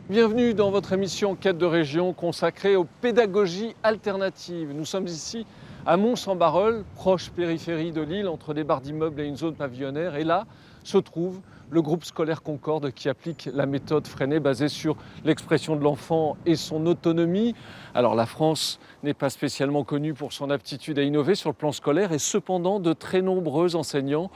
Bienvenue dans votre émission Quête de région consacrée aux pédagogies alternatives. Nous sommes ici à Mons-en-Barœul, proche périphérie de Lille, entre des barres d'immeubles et une zone pavillonnaire. Et là se trouve le groupe scolaire Concorde qui applique la méthode Freinet basée sur l'expression de l'enfant et son autonomie. Alors la France n'est pas spécialement connue pour son aptitude à innover sur le plan scolaire et cependant de très nombreux enseignants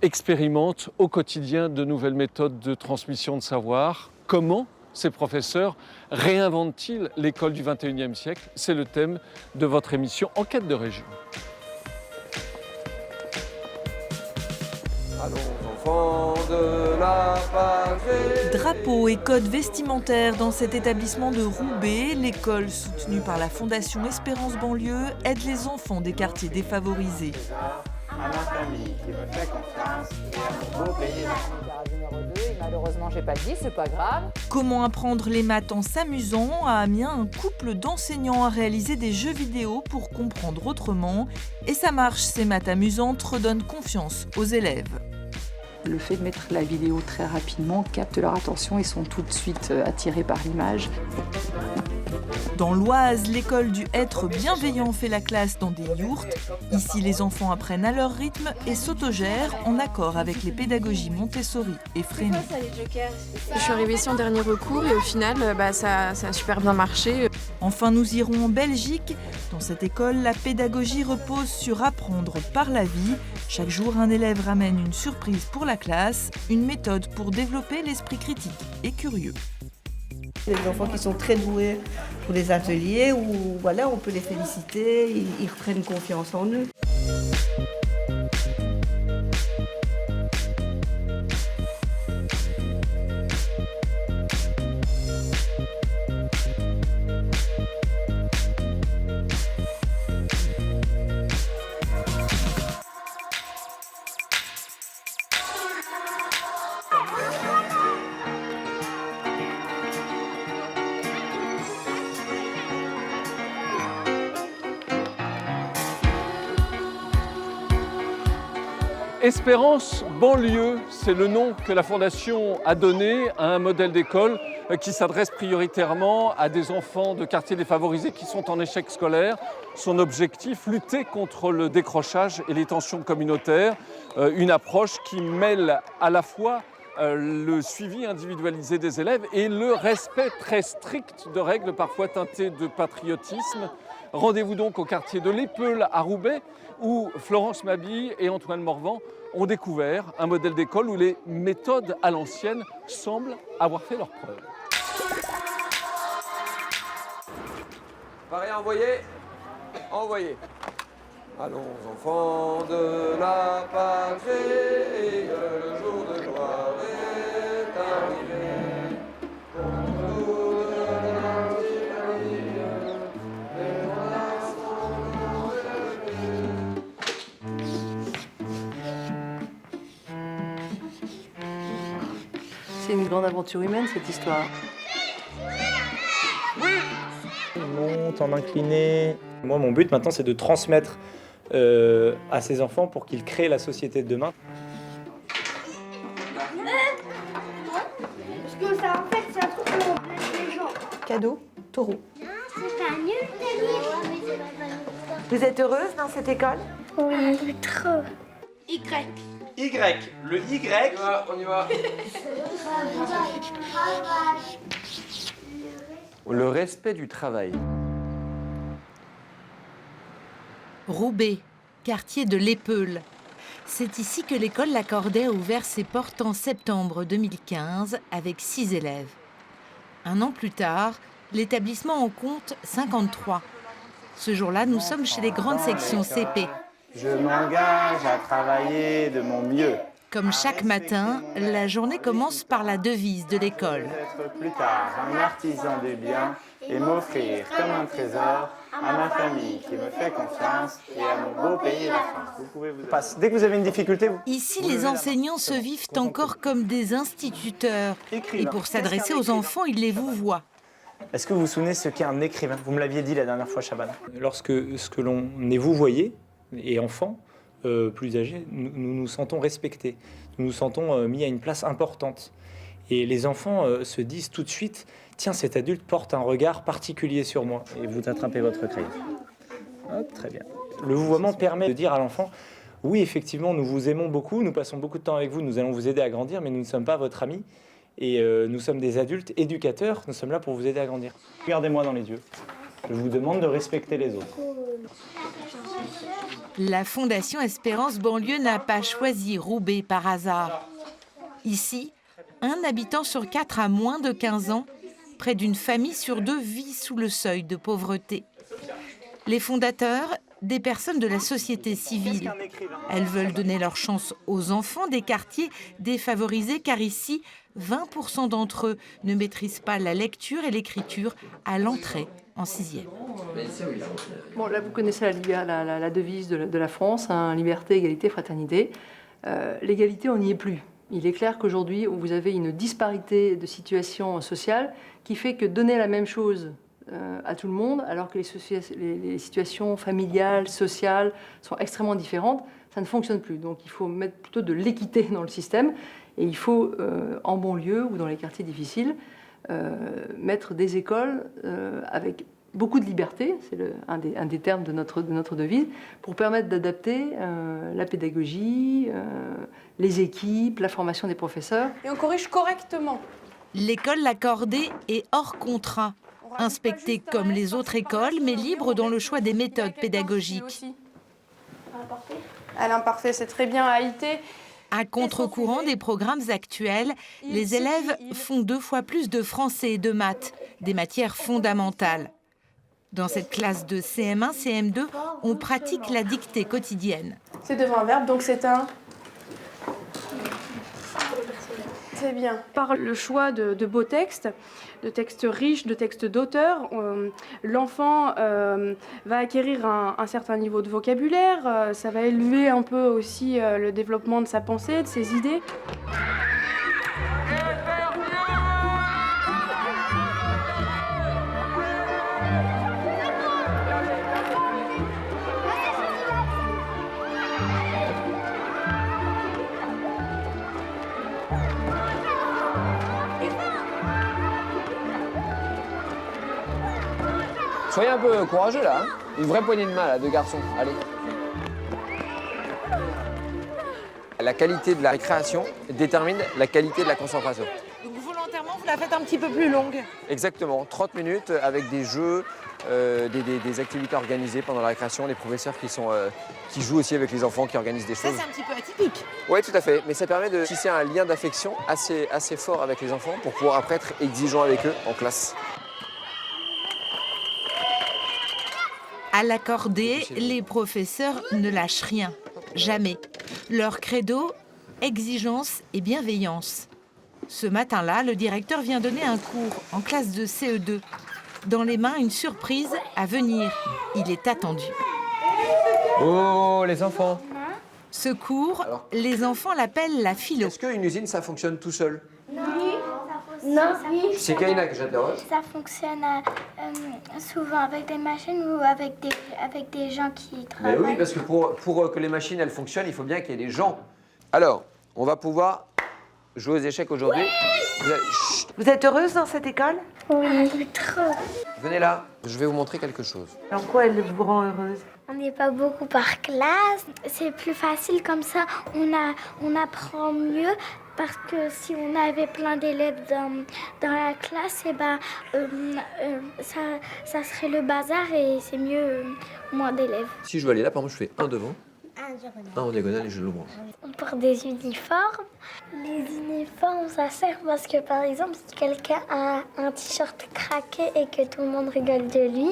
expérimentent au quotidien de nouvelles méthodes de transmission de savoir. Comment ces professeurs réinventent-ils l'école du XXIe siècle? C'est le thème de votre émission Enquête de région. Allons enfants de la patrie. Drapeaux et codes vestimentaires dans cet établissement de Roubaix, l'école soutenue par la Fondation Espérance Banlieue aide les enfants des quartiers défavorisés. À ma famille qui me fait confiance et à mon beau pays. Numéro 2, et malheureusement j'ai pas le 10, c'est pas grave. Comment apprendre les maths en s'amusant? À Amiens, un couple d'enseignants a réalisé des jeux vidéo pour comprendre autrement. Et ça marche, ces maths amusantes redonnent confiance aux élèves. Le fait de mettre la vidéo très rapidement capte leur attention et sont tout de suite attirés par l'image. Dans l'Oise, l'école du Être bienveillant fait la classe dans des yourtes. Ici, les enfants apprennent à leur rythme et s'autogèrent en accord avec les pédagogies Montessori et Freinet. Je suis arrivée ici en dernier recours et au final, ça a super bien marché. Enfin, nous irons en Belgique. Dans cette école, la pédagogie repose sur apprendre par la vie. Chaque jour, un élève ramène une surprise pour la classe, une méthode pour développer l'esprit critique et curieux. Des enfants qui sont très doués pour les ateliers où voilà, on peut les féliciter, ils reprennent confiance en eux. Espérance Banlieue, c'est le nom que la Fondation a donné à un modèle d'école qui s'adresse prioritairement à des enfants de quartiers défavorisés qui sont en échec scolaire. Son objectif, lutter contre le décrochage et les tensions communautaires. Une approche qui mêle à la fois le suivi individualisé des élèves et le respect très strict de règles parfois teintées de patriotisme. Rendez-vous donc au quartier de l'Épeule à Roubaix où Florence Mabille et Antoine Morvan ont découvert un modèle d'école où les méthodes à l'ancienne semblent avoir fait leurs preuves. Pareil, envoyez. Envoyez. Allons enfants de la patrie, le jour de gloire est arrivé. Contre nous de l'antipathie, les noirs sont relevés. C'est une grande aventure humaine, cette histoire. On monte en incliné. Moi, mon but maintenant, c'est de transmettre à ces enfants pour qu'ils créent la société de demain. Parce que ça, en fait, c'est un truc où on blesse les gens. Cadeau, taureau. Non, c'est pas nul, Tania. Vous êtes heureuse dans cette école? Oui, trop. Y. Le Y. On y va. Le respect du travail. Roubaix, quartier de l'Épeule. C'est ici que l'école L'Accordé a ouvert ses portes en septembre 2015 avec 6 élèves. Un an plus tard, l'établissement en compte 53. Ce jour-là, nous sommes chez les grandes sections CP. Je m'engage à travailler de mon mieux. Comme chaque matin, la journée commence par la devise de l'école. Être plus tard un artisan du bien et m'offrir comme un trésor à ma famille qui me fait confiance et à mon beau pays la France. Vous pouvez vous passer. Dès que vous avez une difficulté, Ici, les enseignants se vivent encore comme des instituteurs. Et pour s'adresser aux enfants, ils les vouvoient. Est-ce que vous vous souvenez ce qu'est un écrivain? Vous me l'aviez dit la dernière fois, Chaban. Lorsque ce que l'on est vouvoyé, et enfant, plus âgés, nous nous sentons respectés, nous nous sentons mis à une place importante. Et les enfants se disent tout de suite, tiens, cet adulte porte un regard particulier sur moi. Et vous attrapez votre crayon. Hop, très bien. Le vouvoiement permet de dire à l'enfant, oui, effectivement, nous vous aimons beaucoup, nous passons beaucoup de temps avec vous, nous allons vous aider à grandir, mais nous ne sommes pas votre ami. Et nous sommes des adultes éducateurs, nous sommes là pour vous aider à grandir. Regardez-moi dans les yeux. Je vous demande de respecter les autres. La Fondation Espérance Banlieue n'a pas choisi Roubaix par hasard. Ici, 1 habitant sur 4 a moins de 15 ans, près d'une famille sur 2 vit sous le seuil de pauvreté. Les fondateurs, des personnes de la société civile. Elles veulent donner leur chance aux enfants des quartiers défavorisés, car ici, 20% d'entre eux ne maîtrisent pas la lecture et l'écriture à l'entrée en 6e. Bon, là, vous connaissez la devise de la France, hein, liberté, égalité, fraternité. L'égalité, on n'y est plus. Il est clair qu'aujourd'hui, vous avez une disparité de situation sociale qui fait que donner la même chose à tout le monde, alors que les situations familiales, sociales sont extrêmement différentes, ça ne fonctionne plus. Donc il faut mettre plutôt de l'équité dans le système et il faut, en banlieue ou dans les quartiers difficiles, mettre des écoles avec beaucoup de liberté, c'est un des termes de notre devise, pour permettre d'adapter la pédagogie, les équipes, la formation des professeurs. Et on corrige correctement. L'école L'Accordé est hors contrat. Inspectée comme les autres écoles, mais libre dans le choix des méthodes pédagogiques. À l'imparfait, c'est très bien. À IT. À contre-courant des programmes actuels, les élèves font 2 fois plus de français et de maths, des matières fondamentales. Dans cette classe de CM1, CM2, on pratique la dictée quotidienne. C'est devant un verbe, donc c'est un... C'est bien. Par le choix de beaux textes, de textes riches, de textes d'auteurs, l'enfant va acquérir un certain niveau de vocabulaire, ça va élever un peu aussi le développement de sa pensée, de ses idées. Soyez un peu courageux là, hein. Une vraie poignée de main là, 2 garçons, allez. La qualité de la récréation détermine la qualité de la concentration. Donc volontairement, vous la faites un petit peu plus longue. Exactement, 30 minutes avec des jeux, des activités organisées pendant la récréation, les professeurs qui jouent aussi avec les enfants, qui organisent des choses. Ça, c'est un petit peu atypique. Oui, tout à fait, mais ça permet de tisser un lien d'affection assez fort avec les enfants pour pouvoir après être exigeant avec eux en classe. À l'Accordé, les professeurs ne lâchent rien, jamais. Leur credo, exigence et bienveillance. Ce matin-là, le directeur vient donner un cours en classe de CE2. Dans les mains, une surprise à venir. Il est attendu. Oh, les enfants! Ce cours, les enfants l'appellent la philo. Est-ce qu'une usine, ça fonctionne tout seul? Non. C'est Kaina que j'interroge. Ça fonctionne souvent avec des machines ou avec des gens qui travaillent. Mais oui, parce que pour que les machines elles fonctionnent, il faut bien qu'il y ait des gens. Alors, on va pouvoir jouer aux échecs aujourd'hui. Vous êtes heureuse dans cette école? Oui, trop. Venez là, je vais vous montrer quelque chose. En quoi elle vous rend heureuse? On n'est pas beaucoup par classe. C'est plus facile comme ça. On apprend mieux. Parce que si on avait plein d'élèves dans la classe, eh ben, ça serait le bazar et c'est mieux moins d'élèves. Si je veux aller là, par exemple, je fais un devant, un en diagonale et je le branche. On porte des uniformes. Les uniformes, ça sert parce que, par exemple, si quelqu'un a un t-shirt craqué et que tout le monde rigole de lui,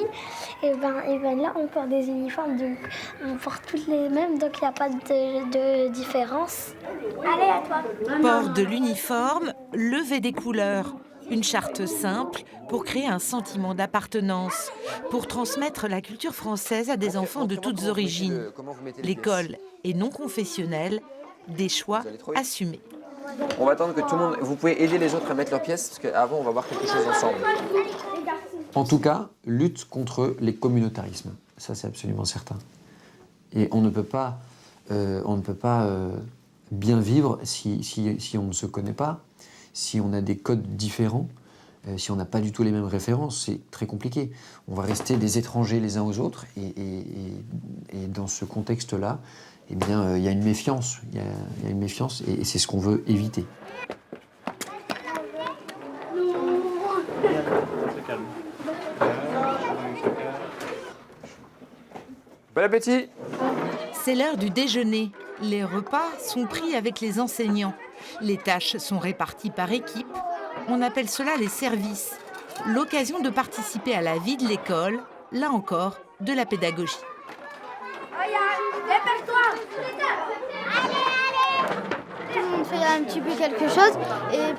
et ben là, on porte des uniformes, donc on porte tous les mêmes, donc il n'y a pas de différence. Allez, à toi. Port de l'uniforme, levée des couleurs. Une charte simple pour créer un sentiment d'appartenance, pour transmettre la culture française à des enfants de toutes origines. L'école est non confessionnelle, des choix assumés. On va attendre que tout le monde... Vous pouvez aider les autres à mettre leurs pièces, parce qu'avant, on va voir quelque chose ensemble. En tout cas, lutte contre les communautarismes. Ça, c'est absolument certain. Et on ne peut pas, bien vivre si on ne se connaît pas, Si on a des codes différents, si on n'a pas du tout les mêmes références, c'est très compliqué. On va rester des étrangers les uns aux autres et dans ce contexte-là, eh bien, il y a une méfiance. Il y a une méfiance et c'est ce qu'on veut éviter. Bon appétit! C'est l'heure du déjeuner. Les repas sont pris avec les enseignants. Les tâches sont réparties par équipe. On appelle cela les services. L'occasion de participer à la vie de l'école, là encore, de la pédagogie. Tout le monde fait un petit peu quelque chose et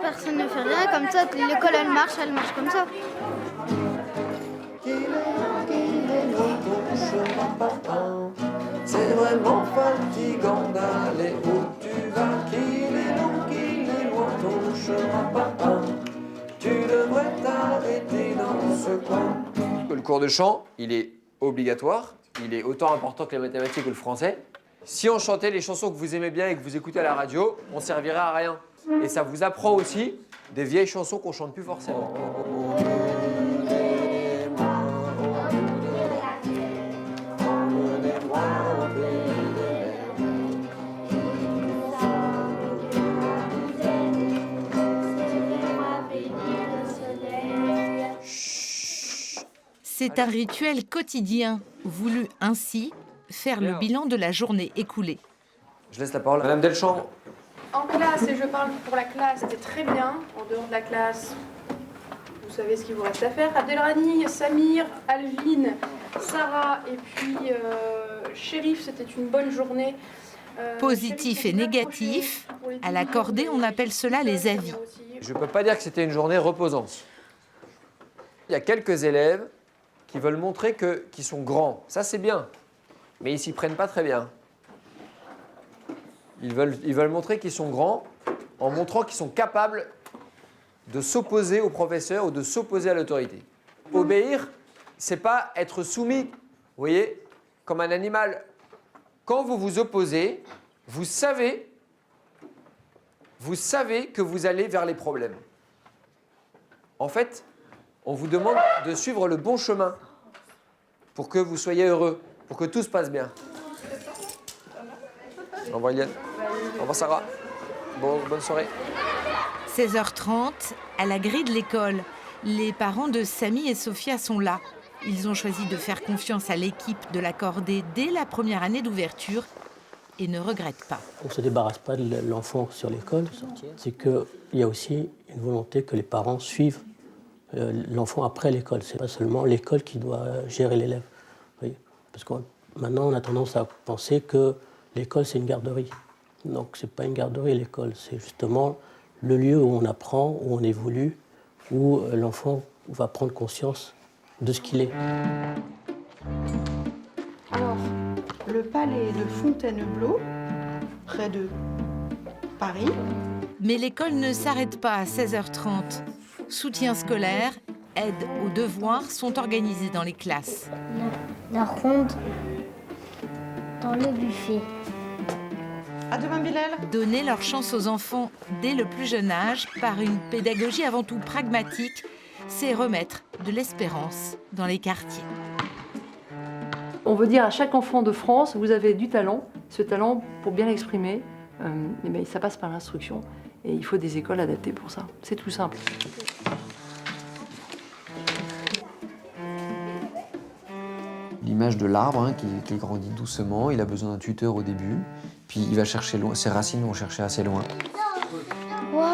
personne ne fait rien. Comme ça, l'école, elle marche comme ça. C'est vraiment fatigant d'aller où tu vas, qu'il est loin ton chemin, papa. Tu devrais t'arrêter dans ce coin. Le cours de chant, il est obligatoire. Il est autant important que les mathématiques ou le français. Si on chantait les chansons que vous aimez bien et que vous écoutez à la radio, on ne servirait à rien. Et ça vous apprend aussi des vieilles chansons qu'on ne chante plus forcément. C'est un rituel quotidien, voulu ainsi faire le bilan de la journée écoulée. Je laisse la parole à Madame Delchamps. En classe, et je parle pour la classe, c'était très bien. En dehors de la classe, vous savez ce qu'il vous reste à faire. Abdelrani, Samir, Alvin, Sarah et puis Chérif, c'était une bonne journée. Positif et négatif, à l'accordé, on appelle cela les avis. Je ne peux pas dire que c'était une journée reposante. Il y a quelques élèves qui veulent montrer qu'ils sont grands. Ça, c'est bien. Mais ils s'y prennent pas très bien. Ils veulent montrer qu'ils sont grands en montrant qu'ils sont capables de s'opposer au professeur ou de s'opposer à l'autorité. Obéir, c'est pas être soumis, vous voyez, comme un animal. Quand vous vous opposez, vous savez que vous allez vers les problèmes. En fait, on vous demande de suivre le bon chemin pour que vous soyez heureux, pour que tout se passe bien. Au revoir Eliane. Au revoir Sarah. Bonne soirée. 16h30, à la grille de l'école, les parents de Samy et Sophia sont là. Ils ont choisi de faire confiance à l'équipe de l'accordé dès la première année d'ouverture et ne regrettent pas. On ne se débarrasse pas de l'enfant sur l'école, c'est qu'il y a aussi une volonté que les parents suivent l'enfant après l'école. Ce n'est pas seulement l'école qui doit gérer l'élève. Parce que maintenant, on a tendance à penser que l'école, c'est une garderie. Donc, ce n'est pas une garderie, l'école. C'est justement le lieu où on apprend, où on évolue, où l'enfant va prendre conscience de ce qu'il est. Alors, le palais de Fontainebleau, près de Paris. Mais l'école ne s'arrête pas à 16h30. Soutien scolaire, aide aux devoirs sont organisés dans les classes. La ronde dans le buffet. À demain, Bilal. Donner leur chance aux enfants dès le plus jeune âge par une pédagogie avant tout pragmatique, c'est remettre de l'espérance dans les quartiers. On veut dire à chaque enfant de France, vous avez du talent. Ce talent, pour bien l'exprimer, ça passe par l'instruction. Et il faut des écoles adaptées pour ça. C'est tout simple. L'image de l'arbre qui grandit doucement, il a besoin d'un tuteur au début, puis il va chercher loin, ses racines vont chercher assez loin. Wow.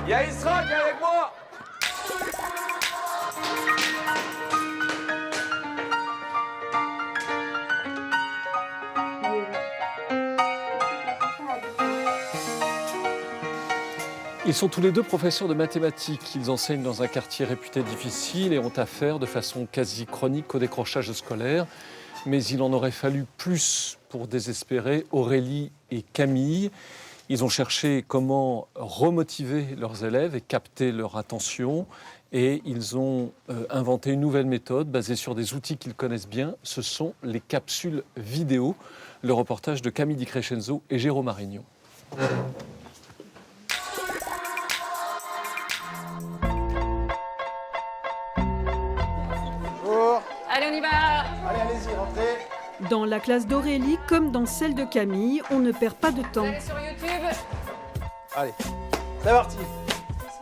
Il y a Isra qui est avec moi. Ils sont tous les deux professeurs de mathématiques. Ils enseignent dans un quartier réputé difficile et ont affaire de façon quasi chronique au décrochage scolaire. Mais il en aurait fallu plus pour désespérer Aurélie et Camille. Ils ont cherché comment remotiver leurs élèves et capter leur attention. Et ils ont inventé une nouvelle méthode basée sur des outils qu'ils connaissent bien. Ce sont les capsules vidéo. Le reportage de Camille Di Crescenzo et Jérôme Marignon. Allez, on y va! Allez, allez-y, rentrez. Dans la classe d'Aurélie, comme dans celle de Camille, on ne perd pas de temps. Allez sur YouTube! Allez, c'est parti.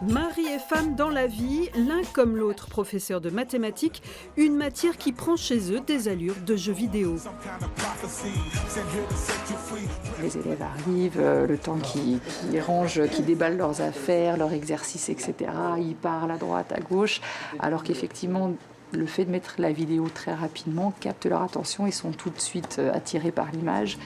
Mari et femme dans la vie, l'un comme l'autre professeur de mathématiques, une matière qui prend chez eux des allures de jeux vidéo. Les élèves arrivent, le temps qu'ils rangent, qu'ils déballent leurs affaires, leurs exercices, etc. Ils parlent à droite, à gauche, alors qu'effectivement, le fait de mettre la vidéo très rapidement capte leur attention et sont tout de suite attirés par l'image.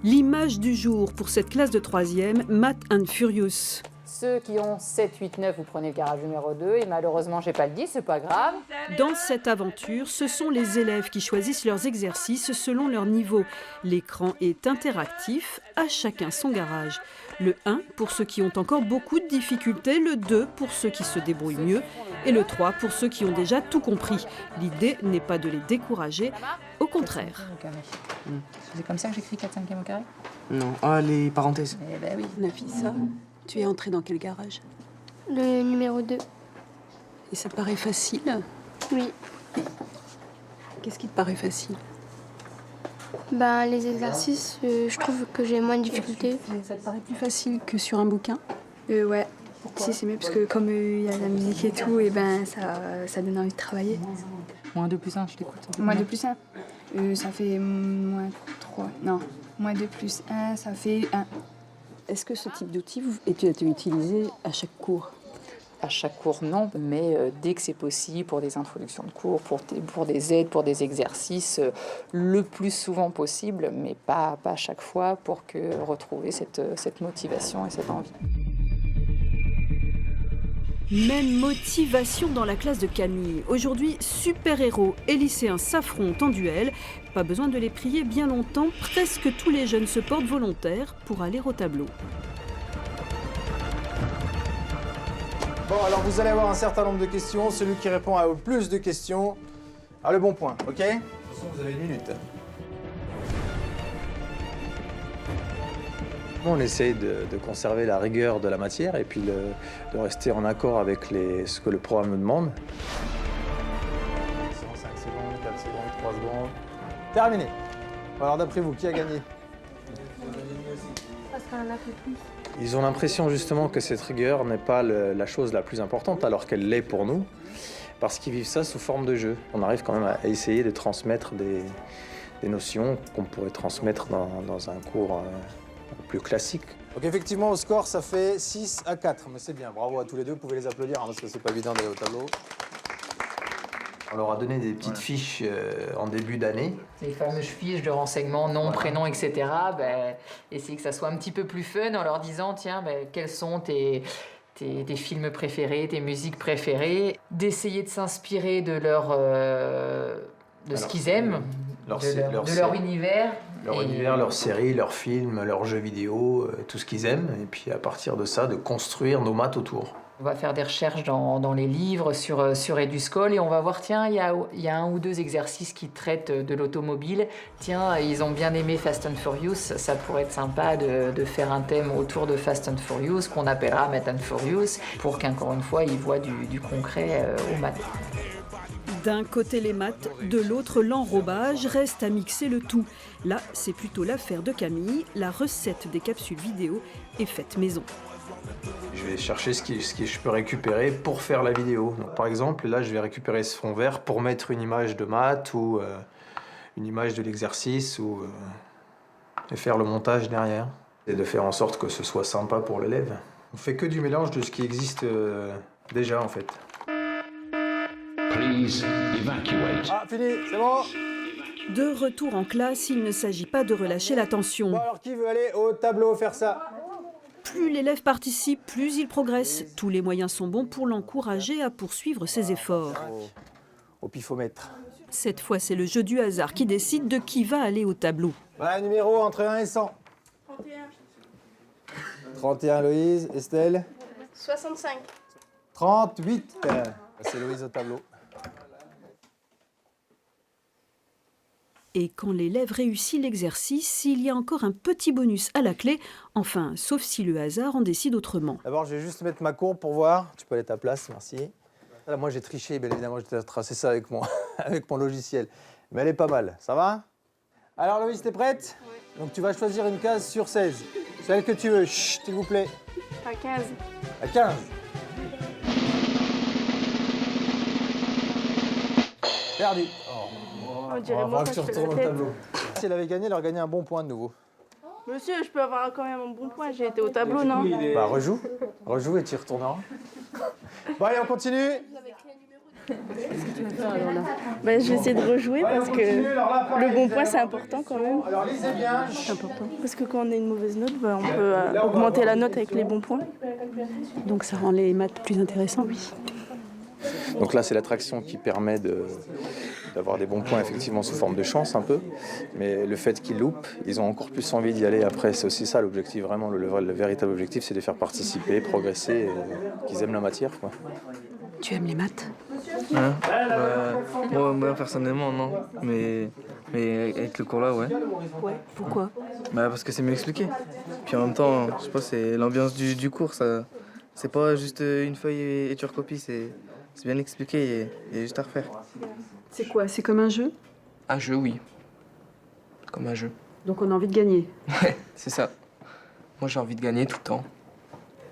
L'image du jour pour cette classe de 3e, Math and Furious. Ceux qui ont 7, 8, 9, vous prenez le garage numéro 2 et malheureusement, j'ai pas le 10, c'est pas grave. Dans cette aventure, ce sont les élèves qui choisissent leurs exercices selon leur niveau. L'écran est interactif, à chacun son garage. Le 1 pour ceux qui ont encore beaucoup de difficultés, le 2 pour ceux qui se débrouillent mieux et le 3 pour ceux qui ont déjà tout compris. L'idée n'est pas de les décourager, au contraire. C'est comme ça que j'écris 4 5e au carré? Non, ah, les parenthèses. Eh ben oui. Nafissa, tu es entrée dans quel garage? Le numéro 2. Et ça te paraît facile? Oui. Qu'est-ce qui te paraît facile? Ben, les exercices, je trouve que j'ai moins de difficultés. Ça te paraît plus facile que sur un bouquin? Ouais. Si, c'est mieux parce que comme il y a la musique et tout, et ben ça donne envie de travailler. Moins 2 plus 1, je t'écoute. Moins 2 plus 1, ça fait moins 3. Non, moins 2 plus 1, ça fait 1. Est-ce que ce type d'outil tu as utilisé à chaque cours? À chaque cours, non, mais dès que c'est possible, pour des introductions de cours, pour des aides, pour des exercices, le plus souvent possible, mais pas à chaque fois, pour retrouver cette motivation et cette envie. Même motivation dans la classe de Camille. Aujourd'hui, super-héros et lycéens s'affrontent en duel. Pas besoin de les prier bien longtemps, presque tous les jeunes se portent volontaires pour aller au tableau. Bon, alors vous allez avoir un certain nombre de questions. Celui qui répond à le plus de questions a le bon point, ok? De toute façon, vous avez 1 minute. On essaye de conserver la rigueur de la matière et puis de rester en accord avec ce que le programme nous demande. 5 secondes, 4 secondes, 3 secondes. Terminé. Alors d'après vous, qui a gagné? Parce qu'on en a fait plus. Ils ont l'impression justement que cette rigueur n'est pas la chose la plus importante alors qu'elle l'est pour nous, parce qu'ils vivent ça sous forme de jeu. On arrive quand même à essayer de transmettre des notions qu'on pourrait transmettre dans un cours plus classique. Donc effectivement, au score, ça fait 6 à 4, mais c'est bien. Bravo à tous les deux, vous pouvez les applaudir, hein, parce que c'est pas évident d'aller au tableau. On leur a donné des petites fiches en début d'année. Les fameuses fiches de renseignements, nom, prénom, etc. Essayer que ça soit un petit peu plus fun en leur disant, tiens, quels sont tes films préférés, tes musiques préférées. D'essayer de s'inspirer de ce qu'ils aiment, de leur univers. Leur univers, leurs séries, leurs films, leurs jeux vidéo, tout ce qu'ils aiment. Et puis à partir de ça, de construire nos maths autour. On va faire des recherches dans les livres sur Eduscol et on va voir, tiens, il y a 1 ou 2 exercices qui traitent de l'automobile. Tiens, ils ont bien aimé Fast and Furious, ça pourrait être sympa de faire un thème autour de Fast and Furious qu'on appellera Math and Furious pour qu'encore une fois, ils voient du concret aux maths. D'un côté les maths, de l'autre l'enrobage, reste à mixer le tout. Là, c'est plutôt l'affaire de Camille, la recette des capsules vidéo est faite maison. Je vais chercher ce que je peux récupérer pour faire la vidéo. Donc, par exemple, là, je vais récupérer ce fond vert pour mettre une image de maths ou une image de l'exercice et faire le montage derrière. Et de faire en sorte que ce soit sympa pour l'élève. On fait que du mélange de ce qui existe déjà, en fait. Please evacuate. Ah, fini, c'est bon? De retour en classe, il ne s'agit pas de relâcher la tension. Bon, alors qui veut aller au tableau faire ça? Plus l'élève participe, plus il progresse. Tous les moyens sont bons pour l'encourager à poursuivre ses efforts. Au pifomètre. Cette fois, c'est le jeu du hasard qui décide de qui va aller au tableau. Voilà, numéro entre 1 et 100. 31 Loïse, Estelle 65. 38. C'est Loïse au tableau. Et quand l'élève réussit l'exercice, il y a encore un petit bonus à la clé, enfin, sauf si le hasard en décide autrement. D'abord, je vais juste mettre ma courbe pour voir. Tu peux aller à ta place, merci. Là, moi, j'ai triché, bien évidemment, j'ai tracé ça avec mon logiciel. Mais elle est pas mal, ça va? Alors, Loïse, t'es prête? Oui. Donc, tu vas choisir une case sur 16. Celle que tu veux, chut, s'il vous plaît. À 15. À 15. Perdu. On dirait va moi falloir que tu retournes au tableau. Si elle avait gagné, elle aurait gagné un bon point de nouveau. Monsieur, je peux avoir quand même un bon point, j'ai été au tableau, non? Bah, rejoue et tu y retourneras. Bon, allez, on continue. Qu'est-ce que tu vas faire alors là? Ben, je vais essayer de rejouer parce que le bon point c'est important quand même. Alors lisez bien. C'est important. Parce que quand on a une mauvaise note, ben, on peut augmenter la note avec les bons points. Donc ça rend les maths plus intéressants, oui. Donc là, c'est l'attraction qui permet d'avoir des bons points effectivement sous forme de chance un peu. Mais le fait qu'ils loupent, ils ont encore plus envie d'y aller après. C'est aussi ça l'objectif, vraiment. Le véritable objectif, c'est de les faire participer, progresser, qu'ils aiment la matière, quoi. Tu aimes les maths? Hein? Moi, personnellement, non. Mais avec le cours-là, ouais. Ouais, pourquoi? Parce que c'est mieux expliqué. Puis en même temps, je sais pas, c'est l'ambiance du cours. Ça, c'est pas juste une feuille et tu recopies. C'est bien expliqué et il y a juste à refaire. C'est quoi? C'est comme un jeu? Un jeu, oui. Comme un jeu. Donc on a envie de gagner? Ouais, c'est ça. Moi, j'ai envie de gagner tout le temps.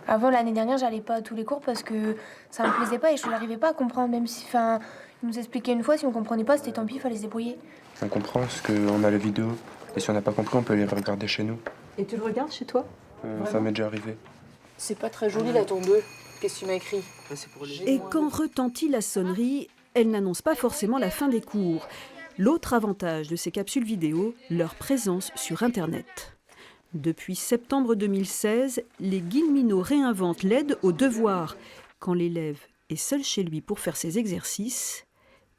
Avant, l'année dernière, j'allais pas à tous les cours parce que ça me plaisait pas et je n'arrivais pas à comprendre. Même si, ils nous expliquaient une fois, si on comprenait pas, c'était tant pis, il fallait se débrouiller. On comprend parce qu'on a les vidéos. Et si on n'a pas compris, on peut les regarder chez nous. Et tu le regardes chez toi? Ça m'est déjà arrivé. C'est pas très joli la tombe 2. Qu'est-ce que tu m'as écrit? Et quand retentit la sonnerie, elle n'annonce pas forcément la fin des cours. L'autre avantage de ces capsules vidéo, leur présence sur Internet. Depuis septembre 2016, les Guilleminots réinventent l'aide aux devoirs. Quand l'élève est seul chez lui pour faire ses exercices,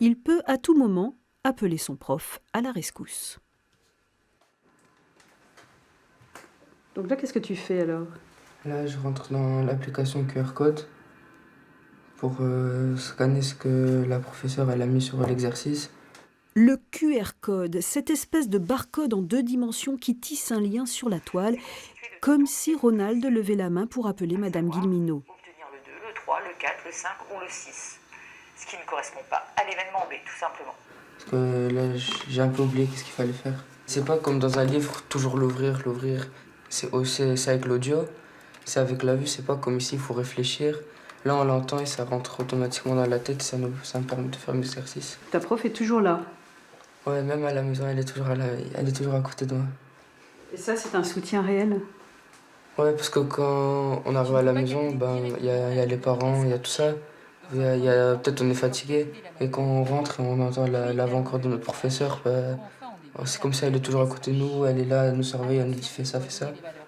il peut à tout moment appeler son prof à la rescousse. Donc là, qu'est-ce que tu fais alors? Là, je rentre dans l'application QR code pour scanner ce que la professeure elle a mis sur l'exercice. Le QR code, cette espèce de barcode en 2 dimensions qui tisse un lien sur la toile, comme si Ronald levait la main pour appeler Madame Guilleminot. Obtenir le 2, le 3, le 4, le 5 ou le 6. Ce qui ne correspond pas à l'événement B, tout simplement. Parce que là, j'ai un peu oublié qu'est-ce qu'il fallait faire. C'est pas comme dans un livre, toujours l'ouvrir. C'est avec l'audio, c'est avec la vue, c'est pas comme ici, il faut réfléchir. Là, on l'entend et ça rentre automatiquement dans la tête, ça me permet de faire mes exercices. Ta prof est toujours là? Ouais, même à la maison, elle est toujours à côté de moi. Et ça, c'est un soutien réel? Ouais, parce que quand on arrive à la maison, il y a les parents, il y a tout ça. Peut-être on est fatigué. Et quand on rentre et on entend l'avant-cours de notre professeur, c'est comme ça, elle est toujours à côté de nous, elle est là, elle nous surveille, elle nous dit fais ça.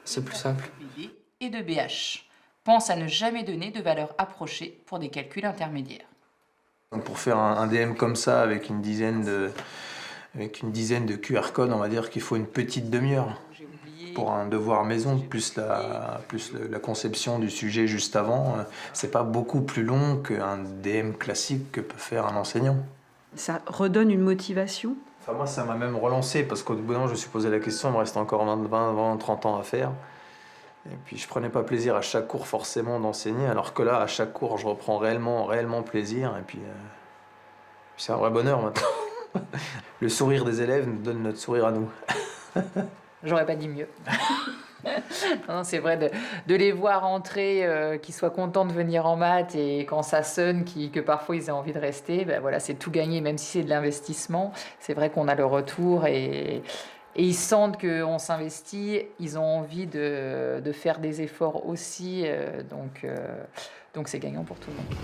C'est plus simple. Et de BH. Pense à ne jamais donner de valeur approchée pour des calculs intermédiaires. Donc pour faire un DM comme ça, avec une dizaine de QR codes, on va dire qu'il faut une petite demi-heure pour un devoir maison, plus la conception du sujet juste avant. C'est pas beaucoup plus long qu'un DM classique que peut faire un enseignant. Ça redonne une motivation? Enfin, moi, ça m'a même relancé, parce qu'au bout d'un moment, je me suis posé la question, il me reste encore 20, 30 ans à faire. Et puis, je prenais pas plaisir à chaque cours forcément d'enseigner, alors que là, à chaque cours, je reprends réellement plaisir. Et puis c'est un vrai bonheur maintenant. Le sourire des élèves nous donne notre sourire à nous. J'aurais pas dit mieux. Non, c'est vrai de les voir entrer, qu'ils soient contents de venir en maths et quand ça sonne, que parfois ils aient envie de rester, voilà, c'est tout gagné, même si c'est de l'investissement. C'est vrai qu'on a le retour et ils sentent qu'on s'investit, ils ont envie de faire des efforts aussi, donc c'est gagnant pour tout le monde.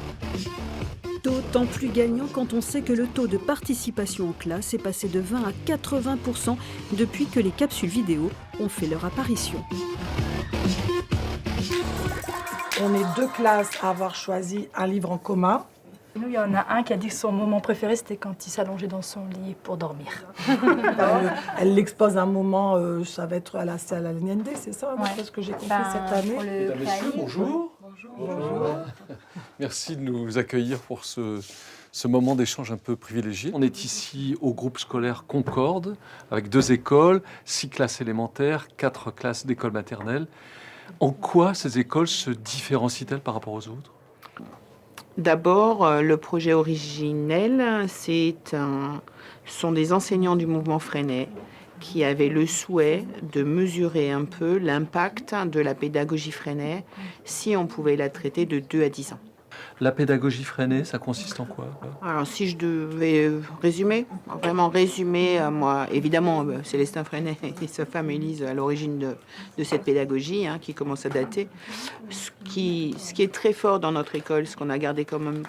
D'autant plus gagnant quand on sait que le taux de participation en classe est passé de 20 à 80% depuis que les capsules vidéo ont fait leur apparition. On est 2 classes à avoir choisi un livre en commun. Nous, il y en a un qui a dit que son moment préféré, c'était quand il s'allongeait dans son lit pour dormir. Elle l'expose un moment, ça va être à la Niende, c'est ça, ce que j'ai compris cette année. Mesdames, Messieurs, bonjour. Bonjour. Merci de nous accueillir pour ce moment d'échange un peu privilégié. On est ici au groupe scolaire Concorde, avec 2 écoles, 6 classes élémentaires, 4 classes d'école maternelle. En quoi ces écoles se différencient-elles par rapport aux autres ? D'abord, le projet originel, sont des enseignants du mouvement Freinet qui avaient le souhait de mesurer un peu l'impact de la pédagogie Freinet si on pouvait la traiter de 2 à 10 ans. La pédagogie Freinet, ça consiste en quoi ? Alors, si je devais résumer, moi, évidemment, Célestin Freinet et sa femme Élise à l'origine de cette pédagogie qui commence à dater. Ce qui est très fort dans notre école, ce qu'on a gardé comme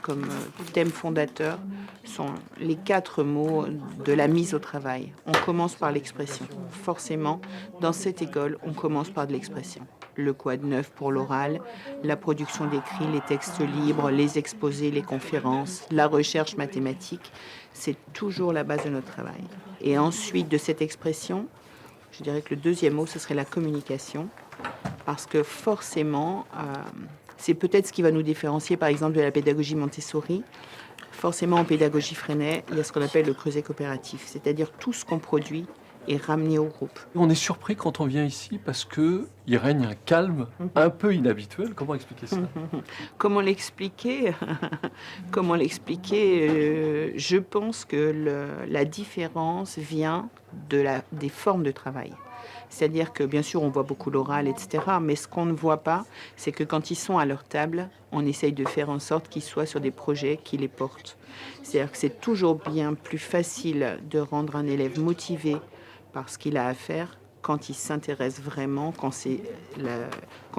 thème fondateur, sont les 4 mots de la mise au travail. On commence par l'expression. Forcément, dans cette école, on commence par de l'expression. Le quad neuf pour l'oral, la production d'écrits, les textes libres, les exposés, les conférences, la recherche mathématique, c'est toujours la base de notre travail. Et ensuite de cette expression, je dirais que le 2e mot, ce serait la communication, parce que forcément, c'est peut-être ce qui va nous différencier par exemple de la pédagogie Montessori. Forcément, en pédagogie Freinet, il y a ce qu'on appelle le creuset coopératif, c'est-à-dire tout ce qu'on produit est ramené au groupe. On est surpris quand on vient ici parce qu'il règne un calme un peu inhabituel. Comment expliquer ça ? Comment l'expliquer ? Je pense que la différence vient des formes de travail. C'est-à-dire que, bien sûr, on voit beaucoup l'oral, etc. Mais ce qu'on ne voit pas, c'est que quand ils sont à leur table, on essaye de faire en sorte qu'ils soient sur des projets qui les portent. C'est-à-dire que c'est toujours bien plus facile de rendre un élève motivé par ce qu'il a à faire quand il s'intéresse vraiment, quand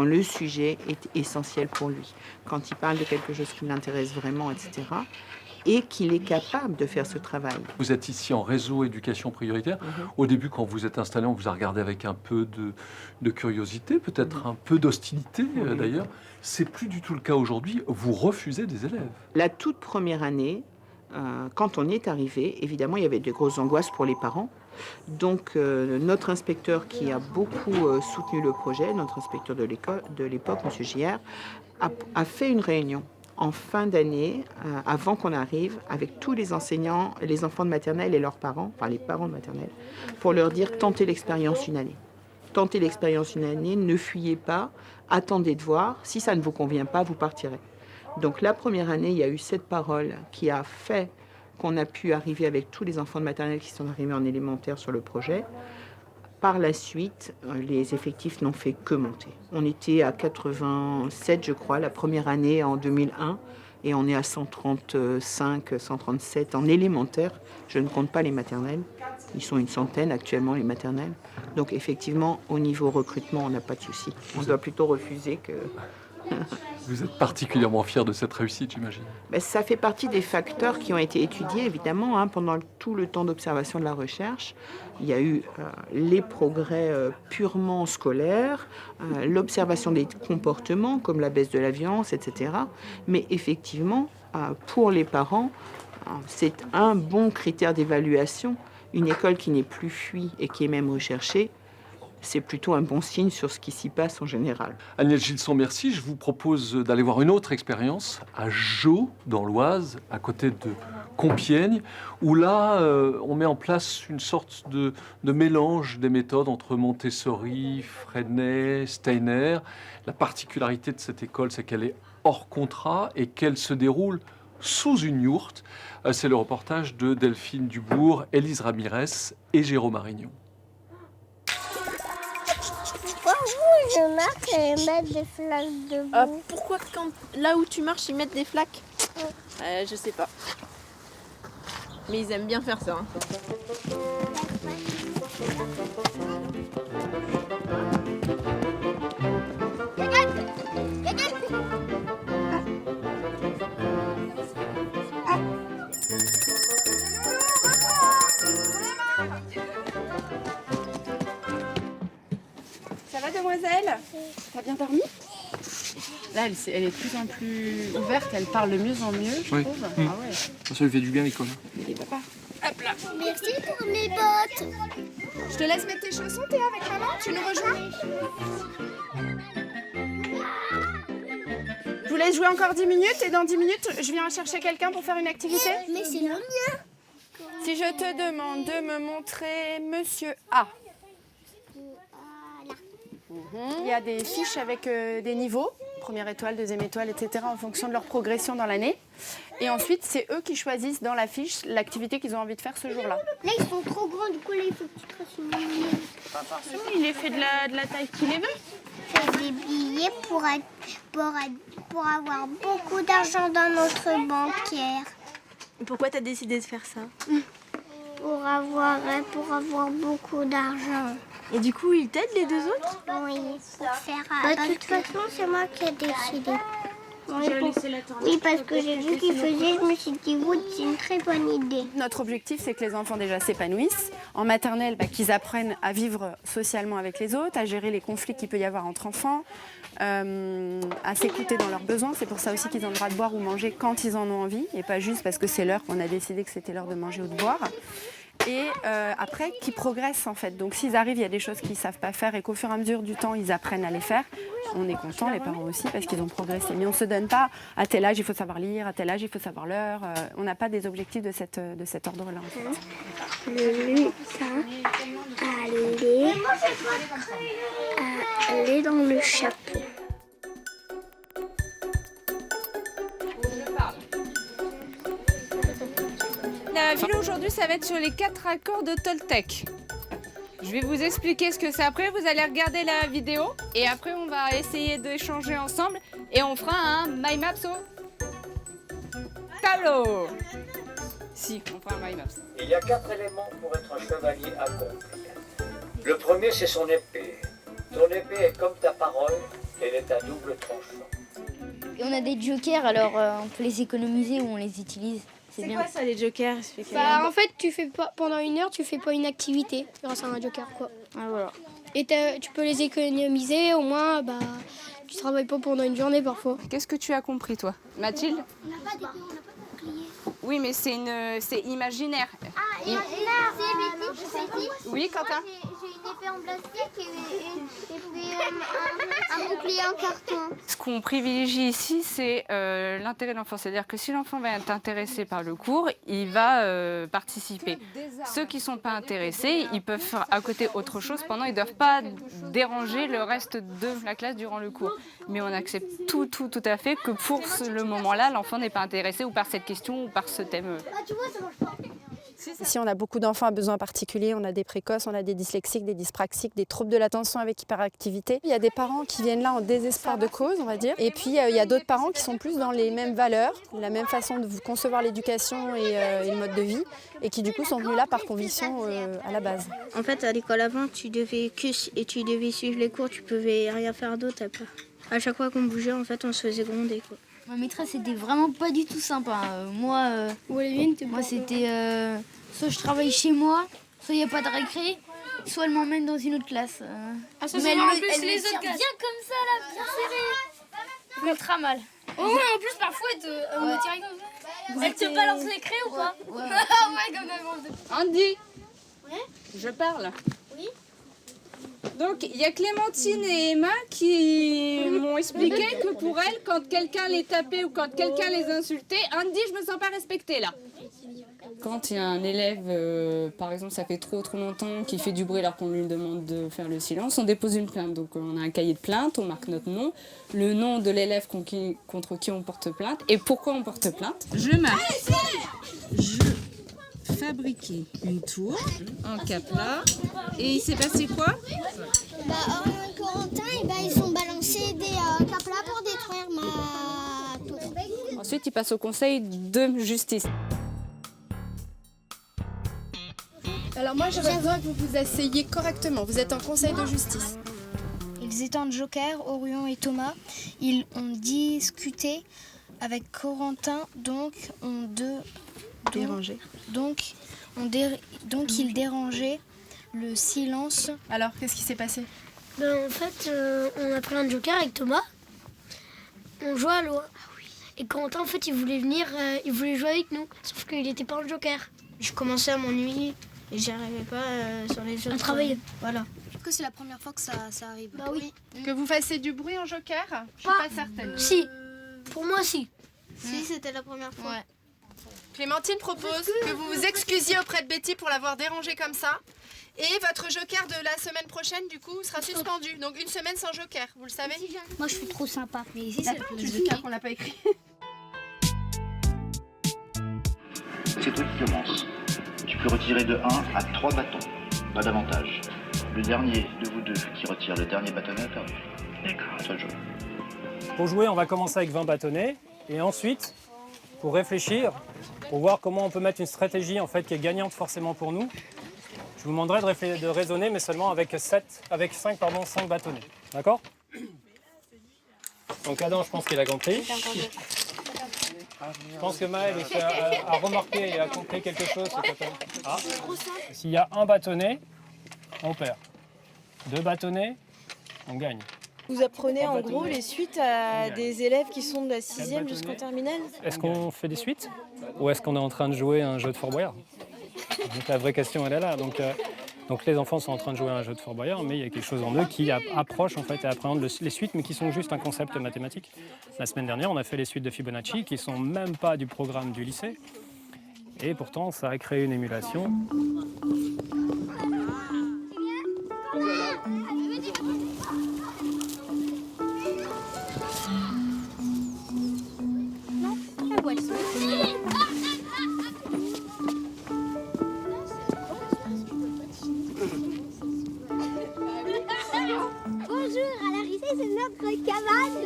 le sujet est essentiel pour lui, quand il parle de quelque chose qui l'intéresse vraiment, etc., et qu'il est capable de faire ce travail. Vous êtes ici en réseau éducation prioritaire. Au début, quand vous êtes installé, on vous a regardé avec un peu de curiosité, peut-être un peu d'hostilité d'ailleurs. C'est plus du tout le cas aujourd'hui. Vous refusez des élèves. La toute première année, quand on est arrivé, évidemment, il y avait de grosses angoisses pour les parents. Donc notre inspecteur qui a beaucoup soutenu le projet, notre inspecteur de l'époque, M. Giard, a fait une réunion en fin d'année, avant qu'on arrive, avec tous les enseignants, les enfants de maternelle et leurs parents, enfin les parents de maternelle, pour leur dire tentez l'expérience une année. Tentez l'expérience une année, ne fuyez pas, attendez de voir, si ça ne vous convient pas, vous partirez. Donc la première année, il y a eu cette parole qui a fait qu'on a pu arriver avec tous les enfants de maternelle qui sont arrivés en élémentaire sur le projet. Par la suite, les effectifs n'ont fait que monter. On était à 87, je crois, la première année en 2001, et on est à 135, 137 en élémentaire. Je ne compte pas les maternelles. Ils sont une centaine actuellement, les maternelles. Donc effectivement, au niveau recrutement, on n'a pas de souci. On doit plutôt refuser que... Vous êtes particulièrement fier de cette réussite, j'imagine. Ça fait partie des facteurs qui ont été étudiés, évidemment, pendant tout le temps d'observation de la recherche. Il y a eu les progrès purement scolaires, l'observation des comportements, comme la baisse de la violence, etc. Mais effectivement, pour les parents, c'est un bon critère d'évaluation. Une école qui n'est plus fuie et qui est même recherchée, c'est plutôt un bon signe sur ce qui s'y passe en général. Agnès Gilson, merci. Je vous propose d'aller voir une autre expérience à Jeaux, dans l'Oise, à côté de Compiègne, où là, on met en place une sorte de mélange des méthodes entre Montessori, Freinet, Steiner. La particularité de cette école, c'est qu'elle est hors contrat et qu'elle se déroule sous une yourte. C'est le reportage de Delphine Dubourg, Élise Ramirez et Jérôme Arignon. Je marche et ils mettent des flaques debout. Pourquoi là où tu marches, ils mettent des flaques ? Je sais pas. Mais ils aiment bien faire ça. Ça va, demoiselle ? T'as bien dormi ? Là, elle est de plus en plus ouverte, elle parle de mieux en mieux, je trouve. Ah ouais. Ça lui fait du bien, l'école. Et papa. Hop là. Merci pour mes bottes. Je te laisse mettre tes chaussons, Théa, avec maman. Tu nous rejoins? Je vous laisse jouer encore 10 minutes et dans 10 minutes, je viens chercher quelqu'un pour faire une activité. Mais c'est le mien. Si je te demande de me montrer Monsieur A. Il y a des fiches avec des niveaux, première étoile, deuxième étoile, etc., en fonction de leur progression dans l'année. Et ensuite, c'est eux qui choisissent dans la fiche l'activité qu'ils ont envie de faire ce jour-là. Là, ils sont trop grands, du coup, là, il faut que tu traces une ligne. Pas forcément, il est fait de la taille qu'il est veut. Faire des billets pour avoir beaucoup d'argent dans notre bancaire. Pourquoi tu as décidé de faire ça? Pour avoir beaucoup d'argent. Et du coup, ils t'aident les deux autres? Oui, pour faire... de toute façon, c'est moi qui ai décidé. Oui, parce que j'ai vu qu'ils faisaient, je me suis dit, oui, c'est une très bonne idée. Notre objectif, c'est que les enfants déjà s'épanouissent. En maternelle, qu'ils apprennent à vivre socialement avec les autres, à gérer les conflits qu'il peut y avoir entre enfants, à s'écouter dans leurs besoins. C'est pour ça aussi qu'ils ont le droit de boire ou manger quand ils en ont envie, et pas juste parce que c'est l'heure qu'on a décidé que c'était l'heure de manger ou de boire. Et après, qu'ils progressent en fait. Donc s'ils arrivent, il y a des choses qu'ils ne savent pas faire et qu'au fur et à mesure du temps, ils apprennent à les faire. On est contents, les parents aussi, parce qu'ils ont progressé. Mais on ne se donne pas à tel âge, il faut savoir lire, à tel âge, il faut savoir l'heure. On n'a pas des objectifs de cet ordre-là. En fait. Le lutin allait dans le chapeau. La philo aujourd'hui, ça va être sur les 4 accords de Toltec. Je vais vous expliquer ce que c'est après, vous allez regarder la vidéo et après on va essayer d'échanger ensemble et on fera un My Maps au tableau. Si, on fera un My Maps. Il y a 4 éléments pour être un chevalier accompli. Le premier, c'est son épée. Ton épée est comme ta parole, elle est à double tranchant. Et on a des jokers, alors on peut les économiser ou on les utilise. C'est quoi ça les jokers? En fait, tu fais pas, pendant une heure, tu fais pas une activité grâce à un joker, quoi. Ah voilà. Et tu peux les économiser, au moins, tu travailles pas pendant une journée parfois. Qu'est-ce que tu as compris toi, Mathilde? On n'a pas d'épée, on n'a pas de bouclier. Oui, mais c'est imaginaire. Ah, imaginaire, c'est Oui, Quentin. J'ai une épée en plastique et un bouclier en carton. Ce qu'on privilégie ici, c'est l'intérêt de l'enfant. C'est-à-dire que si l'enfant va être intéressé par le cours, il va participer. Ceux qui ne sont pas intéressés, ils peuvent faire à côté autre chose pendant. Ils ne doivent pas déranger le reste de la classe durant le cours. Mais on accepte tout à fait que pour le moment-là, l'enfant n'est pas intéressé ou par cette question ou par ce thème. Tu vois, ça marche pas. Ici, on a beaucoup d'enfants à besoins particuliers, on a des précoces, on a des dyslexiques, des dyspraxiques, des troubles de l'attention avec hyperactivité. Il y a des parents qui viennent là en désespoir de cause, on va dire. Et puis, il y a d'autres parents qui sont plus dans les mêmes valeurs, la même façon de concevoir l'éducation et le mode de vie, et qui du coup sont venus là par conviction à la base. En fait, à l'école avant, tu devais suivre les cours, tu pouvais rien faire d'autre après. À chaque fois qu'on bougeait, en fait, on se faisait gronder, quoi. Ma maîtresse était vraiment pas du tout sympa. Moi, c'était soit je travaille chez moi, soit il n'y a pas de récré, soit elle m'emmène dans une autre classe. Ah, ça, mais elle en plus, me les tient autres bien classes. comme ça, là, bien serré. Ultra mal. Oh, en plus, parfois, elle me tire comme ça. Elle te balance les craies ou pas? Ouais, comme avant. Andy, Ouais. je parle. Oui. Donc, il y a Clémentine et Emma qui m'ont expliqué que pour elles, quand quelqu'un les tapait ou quand quelqu'un les insultait, Andy, je me sens pas respectée là. Quand il y a un élève, par exemple, ça fait trop longtemps qu'il fait du bruit alors qu'on lui demande de faire le silence, on dépose une plainte. Donc on a un cahier de plainte, on marque notre nom, le nom de l'élève contre qui on porte plainte et pourquoi on porte plainte. Je marque. Je fabriquais une tour en capla et il s'est passé quoi? Corentin, ils sont balancés des caplas pour détruire ma tour. Ensuite, il passe au conseil de justice. Alors moi, j'aurais besoin que vous vous asseyez correctement. Vous êtes en conseil de justice. Ils étaient en joker, Orion et Thomas. Ils ont discuté avec Corentin, donc ils dérangeaient le silence. Alors, qu'est-ce qui s'est passé? En fait, on a pris un joker avec Thomas. On joue à l'eau. Et Corentin, en fait, il voulait venir, il voulait jouer avec nous. Sauf qu'il n'était pas en joker. Je commençais à m'ennuyer et j'y arrivais pas sur les jeux. À travailler. Voilà. Je trouve que c'est la première fois que ça arrive. Bah oui. Que vous fassiez du bruit en joker, je suis pas certaine. Si. Pour moi, si. Si, c'était la première fois. Ouais. Clémentine propose que vous vous excusiez auprès de Betty pour l'avoir dérangée comme ça. Et votre joker de la semaine prochaine, du coup, sera suspendu. Donc une semaine sans joker, vous le savez? Moi, je suis trop sympa. Mais ici, c'est le joker qu'on n'a pas écrit. C'est toi qui commence. Tu peux retirer de 1 à 3 bâtons, pas davantage. Le dernier de vous deux qui retire le dernier bâtonnet a perdu. D'accord, à toi de jouer. Pour jouer, on va commencer avec 20 bâtonnets. Et ensuite, pour réfléchir, pour voir comment on peut mettre une stratégie en fait, qui est gagnante forcément pour nous, je vous demanderai de raisonner, mais seulement avec 5 bâtonnets. D'accord? Donc Adam, je pense qu'il a compris. Je pense que Maël aussi a remarqué et a compris quelque chose. Ah. S'il y a un bâtonnet, on perd. 2 bâtonnets, on gagne. Vous apprenez en gros les suites à des élèves qui sont de la 6e jusqu'en terminale? Est-ce qu'on fait des suites? Ou est-ce qu'on est en train de jouer à un jeu de Fort Boyard? Donc la vraie question, elle est là. Donc les enfants sont en train de jouer à un jeu de Fort Boyard, mais il y a quelque chose en eux qui approche en fait, et appréhende les suites, mais qui sont juste un concept mathématique. La semaine dernière, on a fait les suites de Fibonacci, qui ne sont même pas du programme du lycée. Et pourtant, ça a créé une émulation. Bonjour, alors ici c'est notre cabane.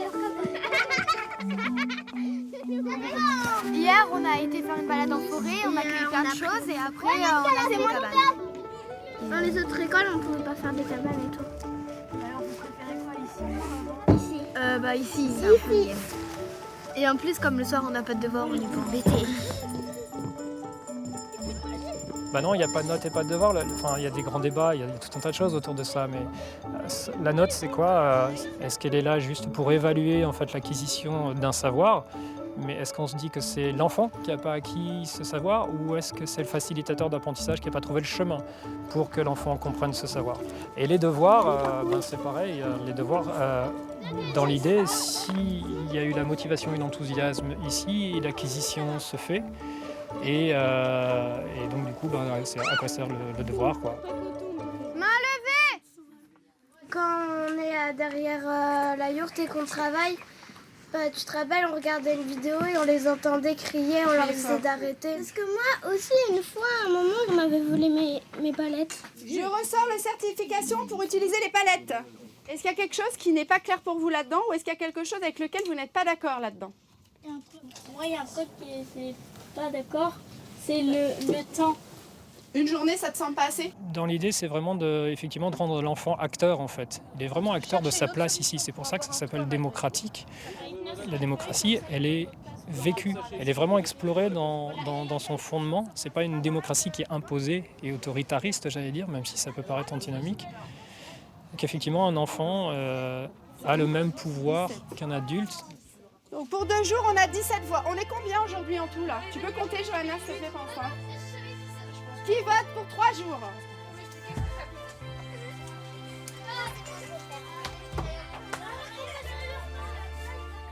Hier on a été faire une balade en forêt, on a créé plein de choses et après on a fait des cabanes. Dans les autres écoles on ne pouvait pas faire des cabanes et tout. Alors vous préférez quoi ici? Ici. Ici. Et en plus comme le soir on n'a pas de devoirs, on est pour embêter. Bah non, il n'y a pas de notes et pas de devoirs. Enfin, il y a des grands débats, il y a tout un tas de choses autour de ça. Mais la note, c'est quoi? Est-ce qu'elle est là juste pour évaluer en fait, l'acquisition d'un savoir? Mais est-ce qu'on se dit que c'est l'enfant qui n'a pas acquis ce savoir? Ou est-ce que c'est le facilitateur d'apprentissage qui n'a pas trouvé le chemin pour que l'enfant comprenne ce savoir? Et les devoirs, c'est pareil. Les devoirs, dans l'idée, s'il y a eu la motivation et l'enthousiasme ici, l'acquisition se fait. Et donc du coup, c'est à quoi sert le devoir, quoi. Main levée! Quand on est derrière la yourte et qu'on travaille, tu te rappelles, on regardait une vidéo et on les entendait crier, on leur disait d'arrêter. Parce que moi aussi, une fois, à un moment, on m'avait volé mes palettes. Je ressors la certification pour utiliser les palettes. Est-ce qu'il y a quelque chose qui n'est pas clair pour vous là-dedans ou est-ce qu'il y a quelque chose avec lequel vous n'êtes pas d'accord là-dedans? Moi, il y a un truc qui est pas d'accord, c'est le temps. Une journée, ça te semble pas assez? Dans l'idée, c'est vraiment effectivement de rendre l'enfant acteur, en fait. Il est vraiment acteur de sa place ici. C'est pour ça que ça s'appelle démocratique. La démocratie, elle est vécue. Elle est vraiment explorée dans son fondement. C'est pas une démocratie qui est imposée et autoritariste, j'allais dire, même si ça peut paraître antinomique. Donc effectivement, un enfant a le même pouvoir qu'un adulte. Donc pour 2 jours, on a 17 voix. On est combien aujourd'hui en tout là? Tu peux compter, Johanna, s'il te plaît, François? Qui vote pour 3 jours?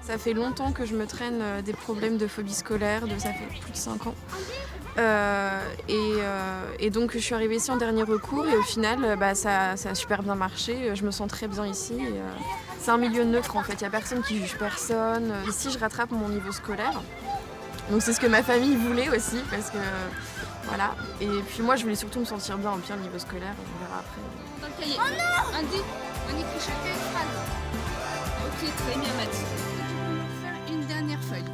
Ça fait longtemps que je me traîne des problèmes de phobie scolaire, ça fait plus de 5 ans. Et donc je suis arrivée ici en dernier recours et au final ça a super bien marché, je me sens très bien ici. C'est un milieu neutre en fait, il n'y a personne qui juge personne. Ici je rattrape mon niveau scolaire, donc c'est ce que ma famille voulait aussi parce que voilà. Et puis moi je voulais surtout me sentir bien au pire niveau scolaire, on verra après. Dans le cahier, on écrit chacun une phrase. Ok, très bien Mathilde. On va faire une dernière feuille.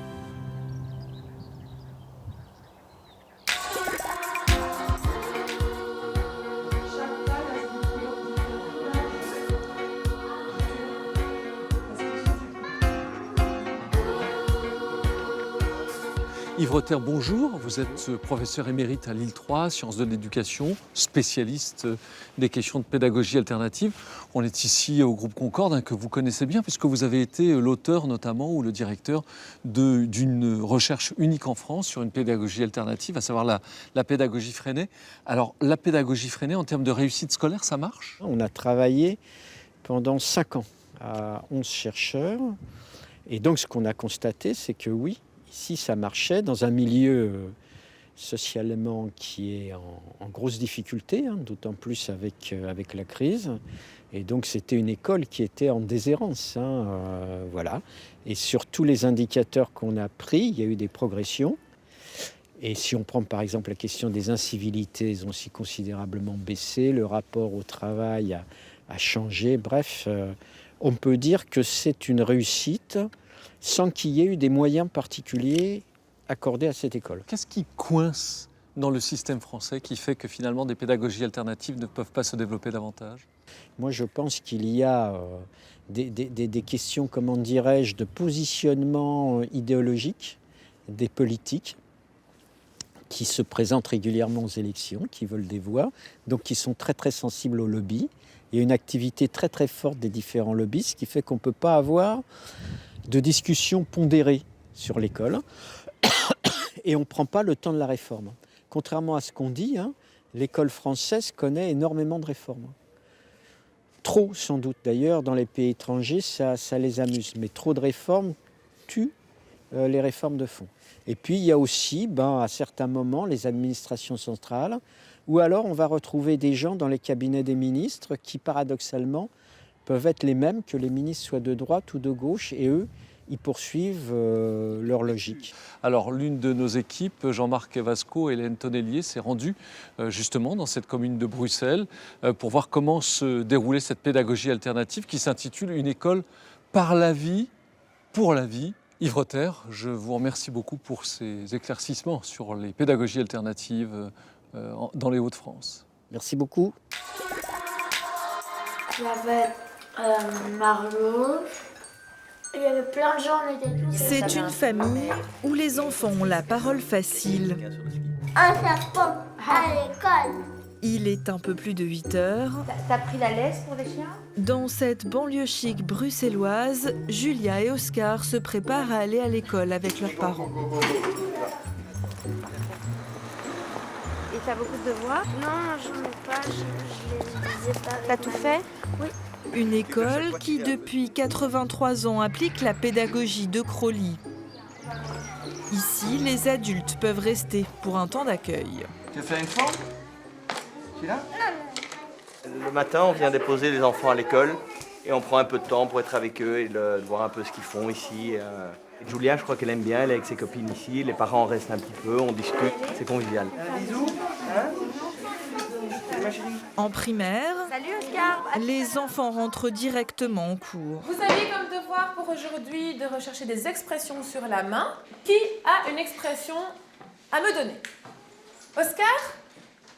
Yves Rother, bonjour. Vous êtes professeur émérite à Lille 3, sciences de l'éducation, spécialiste des questions de pédagogie alternative. On est ici au groupe Concorde, que vous connaissez bien, puisque vous avez été l'auteur notamment ou le directeur d'une recherche unique en France sur une pédagogie alternative, à savoir la pédagogie freinée. Alors, la pédagogie freinée, en termes de réussite scolaire, ça marche ? On a travaillé pendant 5 ans à 11 chercheurs. Et donc, ce qu'on a constaté, c'est que oui, ici, ça marchait dans un milieu socialement qui est en grosse difficulté, d'autant plus avec la crise. Et donc, c'était une école qui était en déshérence. Voilà. Et sur tous les indicateurs qu'on a pris, il y a eu des progressions. Et si on prend par exemple la question des incivilités, elles ont aussi considérablement baissé. Le rapport au travail a changé. Bref, on peut dire que c'est une réussite sans qu'il y ait eu des moyens particuliers accordés à cette école. Qu'est-ce qui coince dans le système français qui fait que finalement des pédagogies alternatives ne peuvent pas se développer davantage ? Moi, je pense qu'il y a des questions, comment dirais-je, de positionnement idéologique des politiques qui se présentent régulièrement aux élections, qui veulent des voix, donc qui sont très très sensibles aux lobbies. Il y a une activité très très forte des différents lobbies, ce qui fait qu'on ne peut pas avoir de discussion pondérée sur l'école et on ne prend pas le temps de la réforme. Contrairement à ce qu'on dit, l'école française connaît énormément de réformes. Trop sans doute d'ailleurs, dans les pays étrangers, ça les amuse, mais trop de réformes tuent les réformes de fond. Et puis il y a aussi, à certains moments, les administrations centrales, ou alors on va retrouver des gens dans les cabinets des ministres qui, paradoxalement, peuvent être les mêmes, que les ministres soient de droite ou de gauche, et eux, ils poursuivent leur logique. Alors, l'une de nos équipes, Jean-Marc Evasco et Hélène Tonnelier, s'est rendue justement dans cette commune de Bruxelles pour voir comment se déroulait cette pédagogie alternative qui s'intitule « Une école par la vie, pour la vie ». Yves Rother, je vous remercie beaucoup pour ces éclaircissements sur les pédagogies alternatives dans les Hauts-de-France. Merci beaucoup. Je m'appelle Margot. Il y avait plein de gens, on était tous... C'est une famille où les enfants ont la parole facile. Un serpent à l'école. Il est un peu plus de 8 heures. T'as pris la laisse pour les chiens ? Dans cette banlieue chic bruxelloise, Julia et Oscar se préparent à aller à l'école avec leurs parents. Et t'as beaucoup de devoirs ? Non, je n'en ai pas, je les lisais pas. T'as tout fait ? Oui. Une école qui, depuis 83 ans, applique la pédagogie de Crowley. Ici, les adultes peuvent rester pour un temps d'accueil. Tu veux faire une forme ? Là ? Le matin, on vient déposer les enfants à l'école et on prend un peu de temps pour être avec eux et de voir un peu ce qu'ils font ici. Et Julia, je crois qu'elle aime bien, elle est avec ses copines ici. Les parents restent un petit peu, on discute, c'est convivial. Bisous. En primaire, salut Oscar. Les enfants rentrent directement en cours. Vous avez comme devoir pour aujourd'hui de rechercher des expressions sur la main. Qui a une expression à me donner ? Oscar ?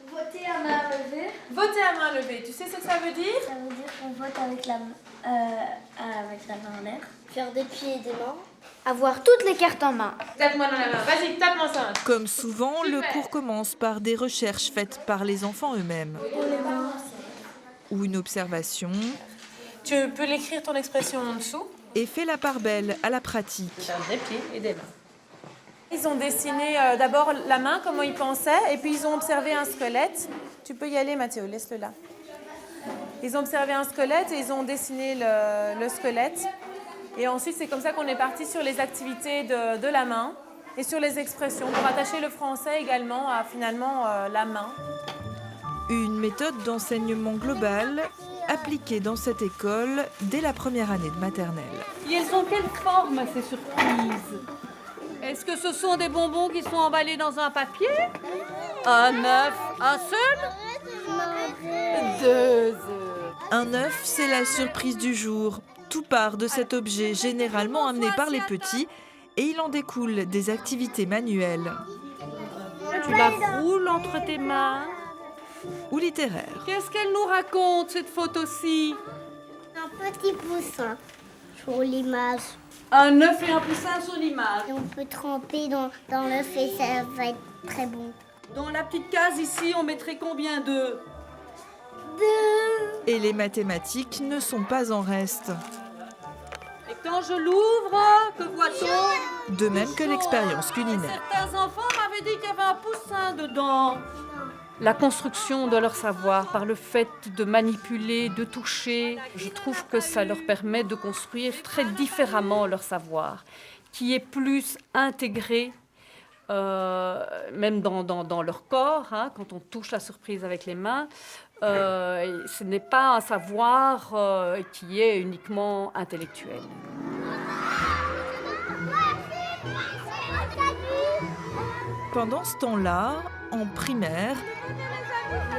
Voter à main levée. Voter à main levée, tu sais ce que ça veut dire ? Ça veut dire qu'on vote avec la main en l'air. Faire des pieds et des mains. Avoir toutes les cartes en main. Tape-moi dans la main, vas-y, tape-moi ça. Comme souvent, le cours commence par des recherches faites par les enfants eux-mêmes. Ou une observation. Tu peux l'écrire ton expression en dessous. Et fait la part belle à la pratique. Faire des pieds et des mains. Ils ont dessiné d'abord la main, comment ils pensaient, et puis ils ont observé un squelette. Tu peux y aller, Mathéo, laisse-le là. Ils ont observé un squelette et ils ont dessiné le squelette. Et ensuite, c'est comme ça qu'on est parti sur les activités de la main et sur les expressions, pour attacher le français également à finalement la main. Une méthode d'enseignement global appliquée dans cette école dès la première année de maternelle. Et elles ont quelle forme, ces surprises ? Est-ce que ce sont des bonbons qui sont emballés dans un papier ? Un œuf, un seul ? 2 œufs. Un œuf, c'est la surprise du jour. Tout part de cet objet généralement amené par les petits et il en découle des activités manuelles. Tu la roules entre tes mains. Ou littéraires. Qu'est-ce qu'elle nous raconte, cette photo-ci ? Un petit poussin sur l'image. Un œuf et un poussin sur l'image. On peut tremper dans l'œuf et ça va être très bon. Dans la petite case ici, on mettrait combien d'œufs? 2. Et les mathématiques ne sont pas en reste. Et quand je l'ouvre, que voit-on? De même que l'expérience culinaire. Certains enfants m'avaient dit qu'il y avait un poussin dedans. La construction de leur savoir par le fait de manipuler, de toucher, je trouve que ça leur permet de construire très différemment leur savoir, qui est plus intégré, même dans leur corps, hein, quand on touche la surprise avec les mains. Ce n'est pas un savoir qui est uniquement intellectuel. Pendant ce temps-là, en primaire,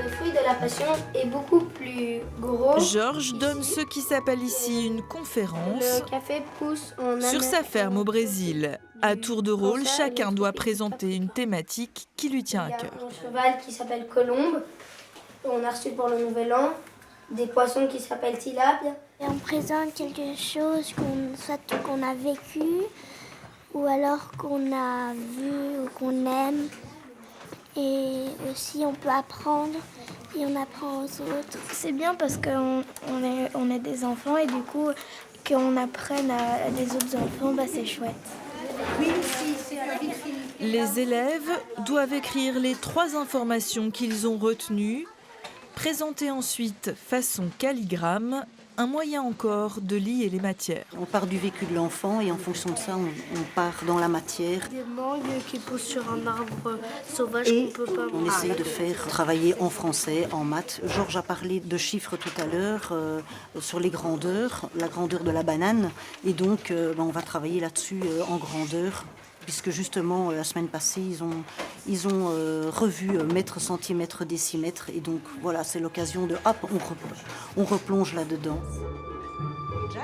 Le fruit de la passion est beaucoup plus gros. Georges donne ce qui s'appelle ici une conférence Le café pousse en sur sa ferme au Brésil. À tour de rôle, Pour ça, chacun doit présenter une thématique qui lui tient à cœur. Il y a un cheval qui s'appelle Colombe. On a reçu pour le Nouvel An des poissons qui s'appellent tilapia. Et on présente quelque chose soit qu'on a vécu ou alors qu'on a vu ou qu'on aime. Et aussi on peut apprendre et on apprend aux autres. C'est bien parce qu'on est des enfants et du coup qu'on apprenne à des autres enfants, c'est chouette. Les élèves doivent écrire les 3 informations qu'ils ont retenues, présenter ensuite façon calligramme, un moyen encore de lier les matières. On part du vécu de l'enfant et en fonction de ça, on part dans la matière. Des mangues qui poussent sur un arbre sauvage Et qu'on peut pas on essaye de faire travailler en français, en maths. Georges a parlé de chiffres tout à l'heure, sur les grandeurs, la grandeur de la banane. Et donc, on va travailler là-dessus en grandeur. Puisque justement, la semaine passée, ils ont revu mètre, centimètre, décimètre. Et donc, voilà, c'est l'occasion de, hop, on replonge là-dedans.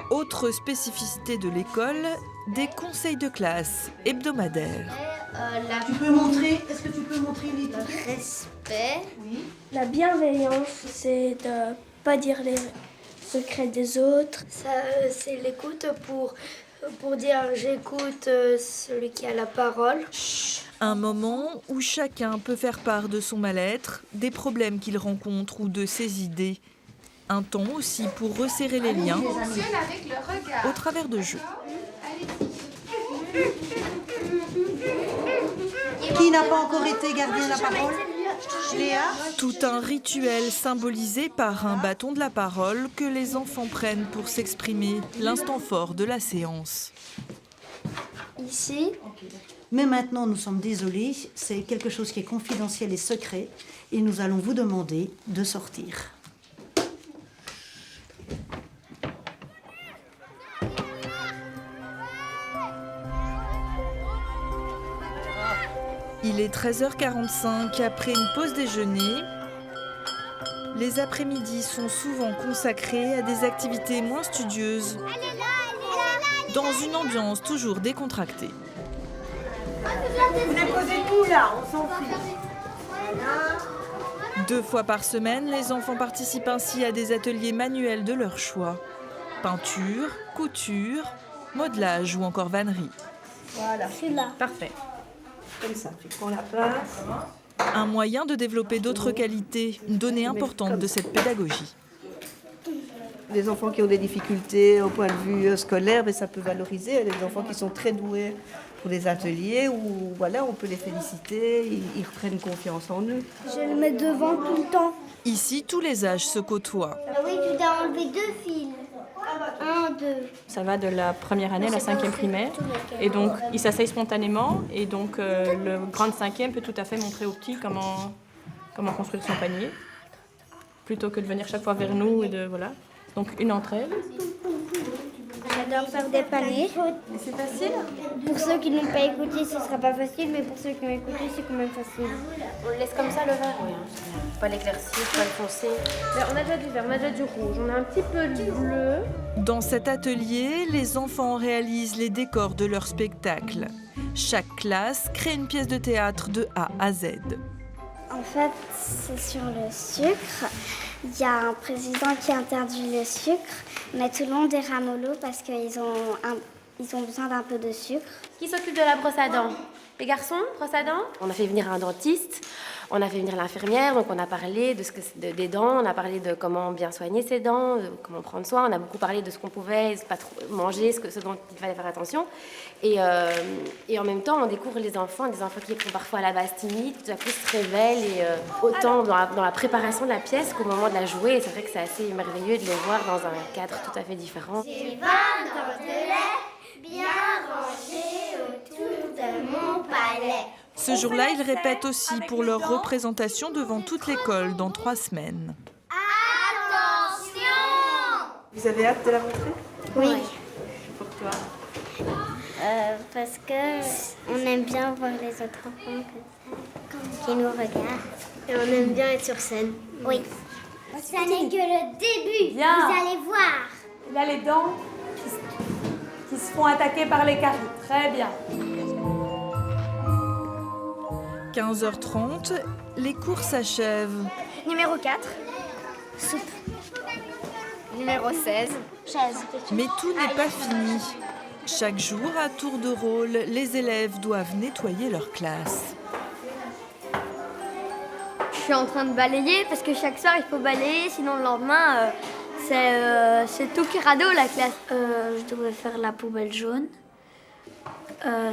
Autre spécificité de l'école, des conseils de classe hebdomadaires. Est-ce que tu peux montrer les respect. Oui. La bienveillance, c'est de pas dire les secrets des autres. Ça, c'est l'écoute pour dire j'écoute celui qui a la parole. Un moment où chacun peut faire part de son mal-être, des problèmes qu'il rencontre ou de ses idées. Un temps aussi pour resserrer les liens au travers de jeux. Qui n'a pas encore été gardien de la parole? Léa? Tout un rituel symbolisé par un bâton de la parole que les enfants prennent pour s'exprimer, l'instant fort de la séance. Ici. Mais maintenant, nous sommes désolés, c'est quelque chose qui est confidentiel et secret, et nous allons vous demander de sortir. Il est 13h45 après une pause déjeuner. Les après-midi sont souvent consacrés à des activités moins studieuses, dans une ambiance toujours décontractée. Vous déposez tout là, on s'en fiche. 2 fois par semaine, les enfants participent ainsi à des ateliers manuels de leur choix. Peinture, couture, modelage ou encore vannerie. Voilà. C'est là. Parfait. Comme ça, tu prends la place. Un moyen de développer d'autres qualités, une donnée importante de cette pédagogie. Les enfants qui ont des difficultés au point de vue scolaire, ça peut valoriser. Il y a des enfants qui sont très doués pour des ateliers où voilà, on peut les féliciter, ils reprennent confiance en eux. Je le mets devant tout le temps. Ici, tous les âges se côtoient. Ah oui, tu dois enlever 2 fils. 1, 2. Ça va de la première année à la 5e primaire. Et donc, ils s'asseyent spontanément. Et donc, le grand de 5e peut tout à fait montrer aux petits comment construire son panier. Plutôt que de venir chaque fois vers nous et de, voilà. Donc, une entre elles. J'adore faire des paniers. C'est facile. Pour ceux qui n'ont pas écouté, ce ne sera pas facile, mais pour ceux qui ont écouté, c'est quand même facile. On le laisse comme ça, le vert? Oui. Pas l'éclaircir, pas le foncer. On a déjà du vert, on a déjà du rouge, on a un petit peu de bleu. Dans cet atelier, les enfants réalisent les décors de leur spectacle. Chaque classe crée une pièce de théâtre de A à Z. En fait, c'est sur le sucre. Il y a un président qui interdit le sucre, mais tout le monde est ramollo parce qu'ils ont Ils ont besoin d'un peu de sucre. Qui s'occupe de la brosse à dents? Les garçons, brosse à dents? On a fait venir un dentiste, on a fait venir l'infirmière, donc on a parlé des dents, on a parlé de comment bien soigner ses dents, comment prendre soin, on a beaucoup parlé de ce qu'on pouvait pas trop manger, ce dont il fallait faire attention. Et en même temps, on découvre des enfants qui sont parfois à la base timides, tout à coup se révèlent, et autant dans la préparation de la pièce qu'au moment de la jouer. Et c'est vrai que c'est assez merveilleux de les voir dans un cadre tout à fait différent. J'ai 20 dents de lait bien rangées autour de mon palais. Ce jour-là, ils répètent aussi pour leur représentation devant toute l'école dans 3 semaines. Attention! Vous avez hâte de la rentrée? Oui. Pourquoi? Parce que on aime bien voir les autres enfants qui nous regardent. Et on aime bien être sur scène. Oui. Ça n'est que le début. Bien. Vous allez voir. Il y a les dents qui se font attaquer par les caries. Très bien. 15h30, les cours s'achèvent. Numéro 4. Soupe. Numéro 16. Chaise. Mais tout n'est pas fini. Chaque jour, à tour de rôle, les élèves doivent nettoyer leur classe. Je suis en train de balayer parce que chaque soir il faut balayer, sinon le lendemain c'est tout crado la classe. Je devrais faire la poubelle jaune.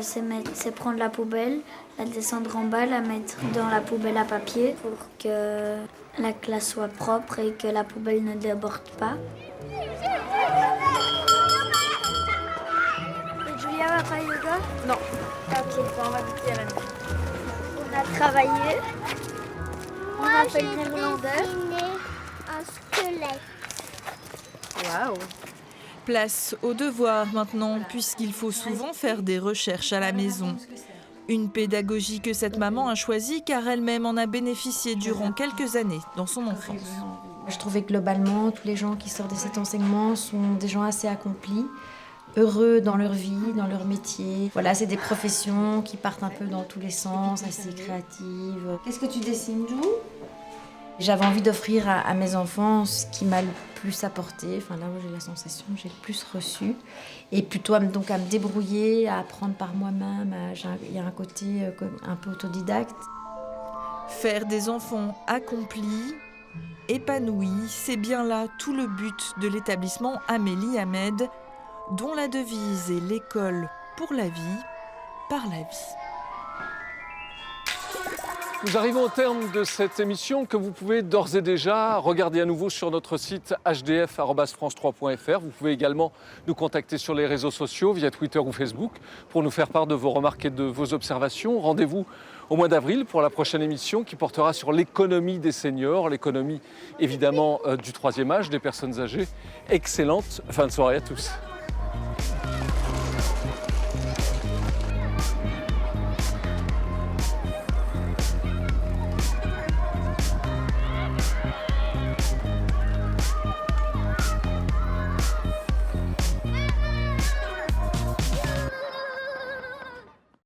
C'est prendre la poubelle, la descendre en bas, la mettre dans la poubelle à papier pour que la classe soit propre et que la poubelle ne déborde pas. Et Julia va pas yoga? Non. Ok, on va goûter à la nuit. On a travaillé. On a fait le néerlandais. Un squelette. Waouh! Place aux devoirs maintenant, puisqu'il faut souvent faire des recherches à la maison. Une pédagogie que cette maman a choisie car elle-même en a bénéficié durant quelques années dans son enfance. Je trouvais que globalement, tous les gens qui sortent de cet enseignement sont des gens assez accomplis, heureux dans leur vie, dans leur métier. Voilà, c'est des professions qui partent un peu dans tous les sens, assez créatives. Qu'est-ce que tu dessines, Jou? J'avais envie d'offrir à mes enfants ce qui m'a le plus apporté, enfin là où j'ai la sensation que j'ai le plus reçu, et plutôt à me débrouiller, à apprendre par moi-même. Il y a un côté un peu autodidacte. Faire des enfants accomplis, épanouis, c'est bien là tout le but de l'établissement Amélie Hamed, dont la devise est l'école pour la vie, par la vie. Nous arrivons au terme de cette émission que vous pouvez d'ores et déjà regarder à nouveau sur notre site hdf@france3.fr. Vous pouvez également nous contacter sur les réseaux sociaux via Twitter ou Facebook pour nous faire part de vos remarques et de vos observations. Rendez-vous au mois d'avril pour la prochaine émission qui portera sur l'économie des seniors, l'économie évidemment du troisième âge, des personnes âgées. Excellente fin de soirée à tous.